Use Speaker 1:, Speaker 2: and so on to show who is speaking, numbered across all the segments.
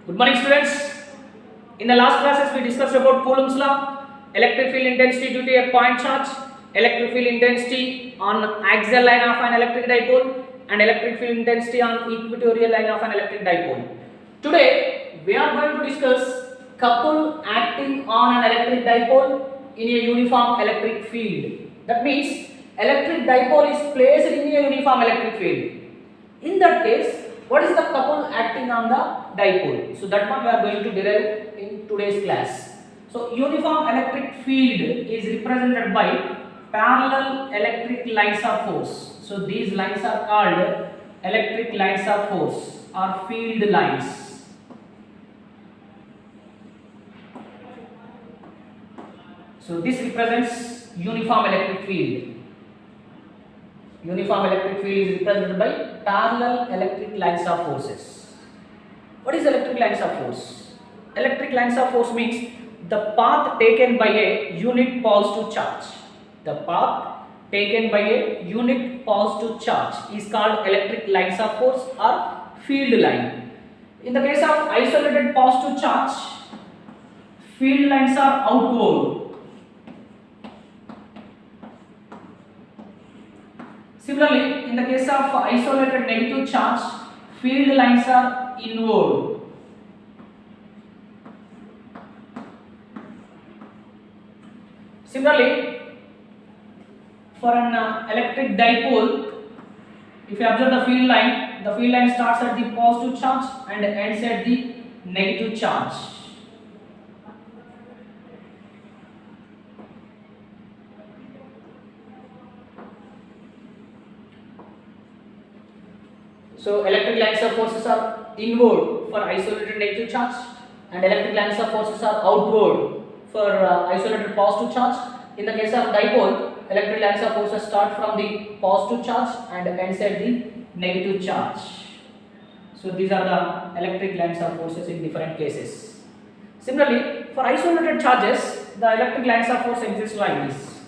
Speaker 1: Good morning, students. In the last classes, we discussed about Coulomb's law, electric field intensity due to a point charge, electric field intensity on axial line of an electric dipole, and electric field intensity on equatorial line of an electric dipole. Today, we are going to discuss couple acting on an electric dipole in a uniform electric field. That means electric dipole is placed in a uniform electric field. In that case, what is the couple acting on the dipole? So that one we are going to derive in today's class. So uniform electric field is represented by parallel electric lines of force. So these lines are called electric lines of force or field lines. So this represents uniform electric field. Uniform electric field is represented by parallel electric lines of forces. What is electric lines of force? Electric lines of force means the path taken by a unit positive charge. The path taken by a unit positive charge is called electric lines of force or field line. In the case of isolated positive charge, field lines are outward. Similarly, in the case of isolated negative charge, field lines are inward. Similarly, for an electric dipole, if you observe the field line starts at the positive charge and ends at the negative charge. So electric lines of forces are inward for isolated negative charge and electric lines of forces are outward for isolated positive charge. In the case of dipole, electric lines of forces start from the positive charge and ends at the negative charge. So these are the electric lines of forces in different cases. Similarly, for isolated charges, the electric lines of force exist like this.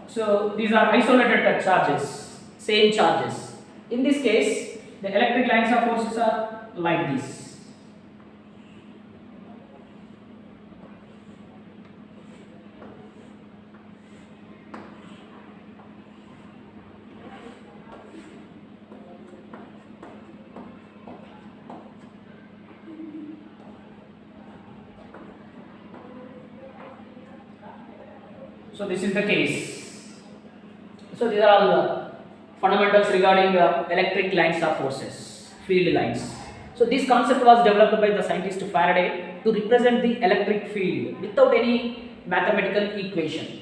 Speaker 1: So these are isolated charges. Same charges. In this case, the electric lines of forces are like this. So this is the case. So these are all the fundamentals regarding electric lines of forces, field lines. So this concept was developed by the scientist Faraday to represent the electric field without any mathematical equation.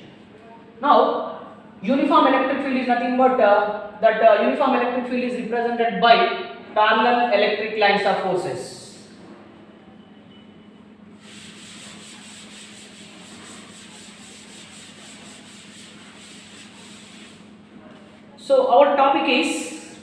Speaker 1: Now, uniform electric field is nothing but that uniform electric field is represented by parallel electric lines of forces. So our topic is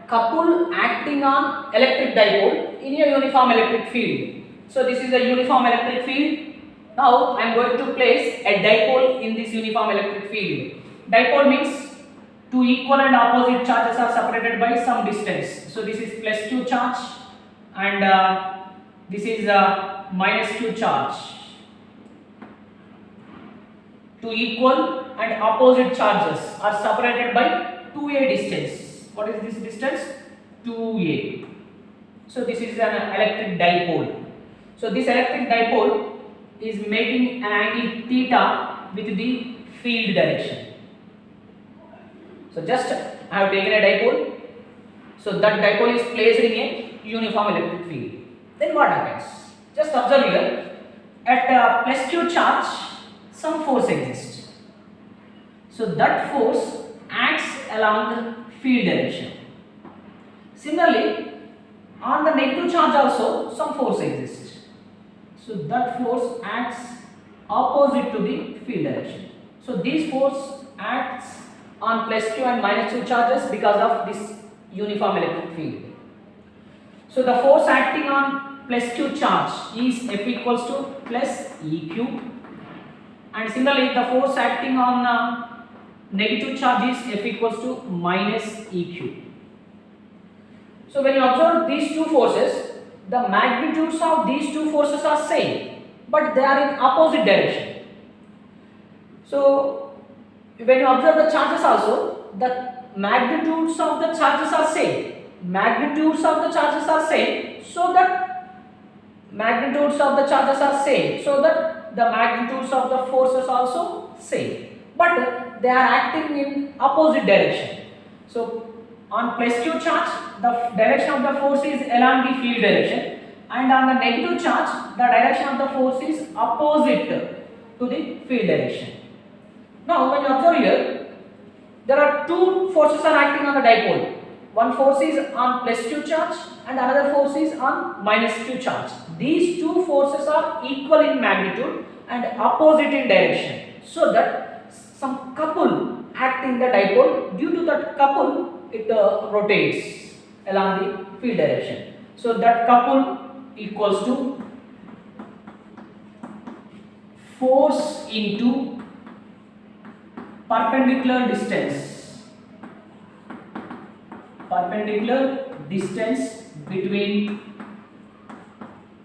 Speaker 1: couple acting on electric dipole in a uniform electric field. So this is a uniform electric field. Now I am going to place a dipole in this uniform electric field. Dipole means two equal and opposite charges are separated by some distance. So this is plus Q charge and this is minus Q charge. Two equal and opposite charges are separated by 2a distance. What is this distance? 2a. So this is an electric dipole. So this electric dipole is making an angle theta with the field direction. So just I have taken a dipole. So that dipole is placed in a uniform electric field. Then what happens? Just observe here. At plus Q charge, some force exists. So that force acts along the field direction. Similarly, on the negative charge also some force exists. So that force acts opposite to the field direction. So this force acts on plus Q and minus Q charges because of this uniform electric field. So the force acting on plus Q charge is F equals to plus EQ. And similarly, the force acting on negative charge is F equals to minus EQ. So when you observe these two forces, the magnitudes of these two forces are same, but they are in opposite direction. So when you observe the charges also, the magnitudes of the charges are same. Magnitudes of the charges are same, so that magnitudes of the charges are same, so that the magnitudes of the forces also same, but they are acting in opposite direction. So on plus q charge, the direction of the force is along the field direction, and on the negative charge, the direction of the force is opposite to the field direction. Now when you observe here, there are two forces are acting on the dipole. One force is on plus q charge and another force is on minus q charge. These two forces are equal in magnitude and opposite in direction, so that some couple act in the dipole. Due to that couple, it rotates along the field direction. So that couple equals to force into perpendicular distance between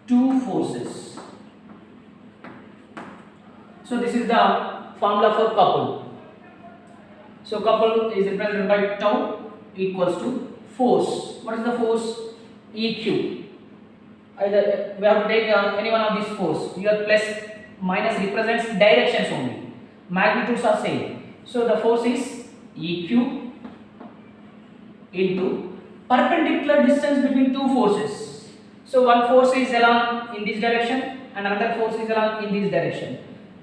Speaker 1: two forces. So this is the formula for couple. So couple is represented by tau equals to force. What is the force? EQ. Either we have to take any one of these force. Here plus minus represents directions only. Magnitudes are same. So the force is EQ into perpendicular distance between two forces. So one force is along in this direction and another force is along in this direction.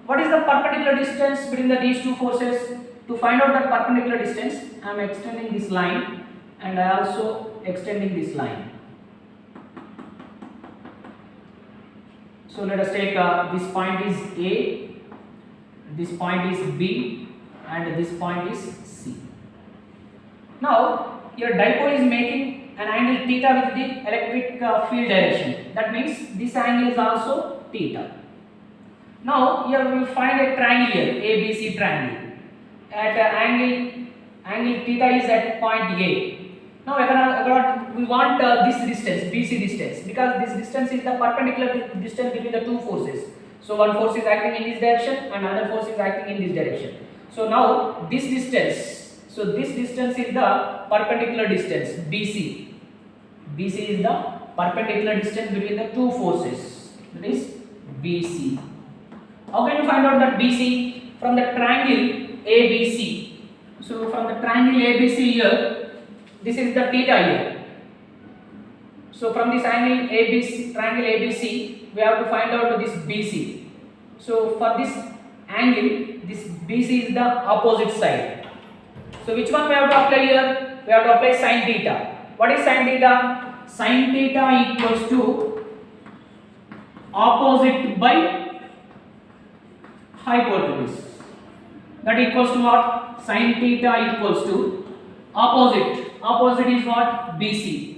Speaker 1: What is the perpendicular distance between these two forces? To find out the perpendicular distance, I am extending this line and I also extending this line. So let us take this point is A, this point is B, and this point is C. Now your dipole is making an angle theta with the electric field direction. That means this angle is also theta. Now here we will find a triangle here, ABC triangle. At angle theta is at point A. Now we want this distance, BC distance, because this distance is the perpendicular distance between the two forces. So one force is acting in this direction and another force is acting in this direction. So now this distance, so this distance is the perpendicular distance, BC. BC is the perpendicular distance between the two forces, that is BC. How can you find out that BC? From the triangle ABC. So from the triangle ABC here, this is the theta here. So from this angle ABC, triangle ABC, we have to find out this BC. So for this angle, this BC is the opposite side. So which one we have to apply here? We have to apply sin theta. What is sin theta? Sin theta equals to opposite by hypotenuse. That equals to what? Sin theta equals to opposite. Opposite is what? BC.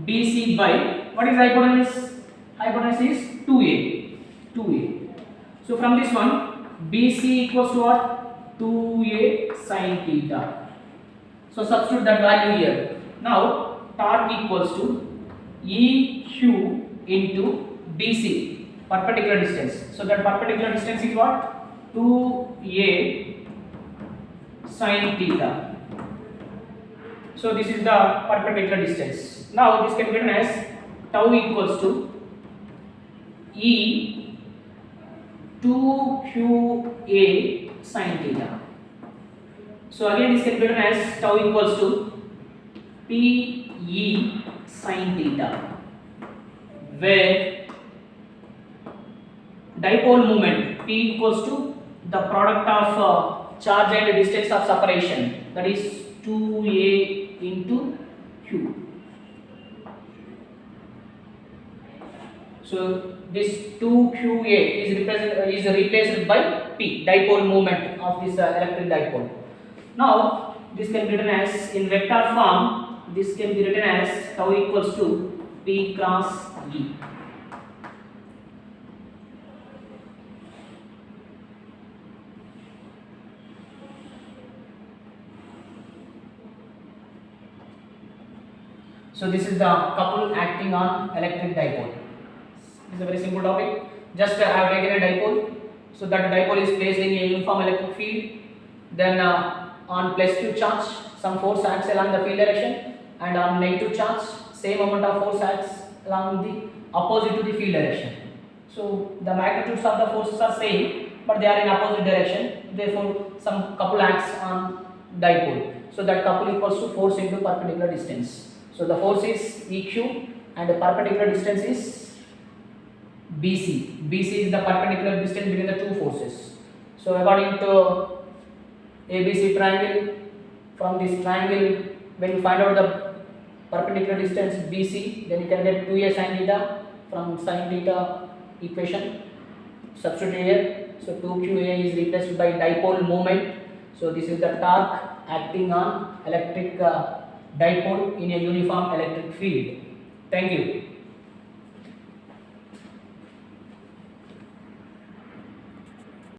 Speaker 1: BC by what is hypotenuse? Hypotenuse is 2a. 2a. So from this one, BC equals to what? 2a sin theta. So substitute that value here. Now torque equals to EQ into BC, perpendicular distance. So that perpendicular distance is what? 2a sin theta. So this is the perpendicular distance. Now this can be written as tau equals to E 2qa sin theta. So again this can be written as tau equals to Pe sin theta, where dipole moment P equals to the product of charge and distance of separation, that is 2a into q. So this 2qa is replaced by P, dipole moment of this electric dipole. Now this can be written as in vector form. This can be written as tau equals to P cross E. So this is the couple acting on electric dipole. This is a very simple topic. Just I have taken a dipole. So that dipole is placed in a uniform electric field. Then on +Q charge, some force acts along the field direction, and on negative charge, same amount of force acts along the opposite to the field direction. So the magnitudes of the forces are same, but they are in opposite direction. Therefore, some couple acts on dipole. So that couple equals to force into perpendicular distance. So the force is EQ and the perpendicular distance is BC. BC is the perpendicular distance between the two forces. So according to ABC triangle, from this triangle, when you find out the perpendicular distance BC, then you can get 2a sin theta from sin theta equation. Substitute here. So 2qa is replaced by dipole moment. So this is the torque acting on electric dipole in a uniform electric field. Thank you.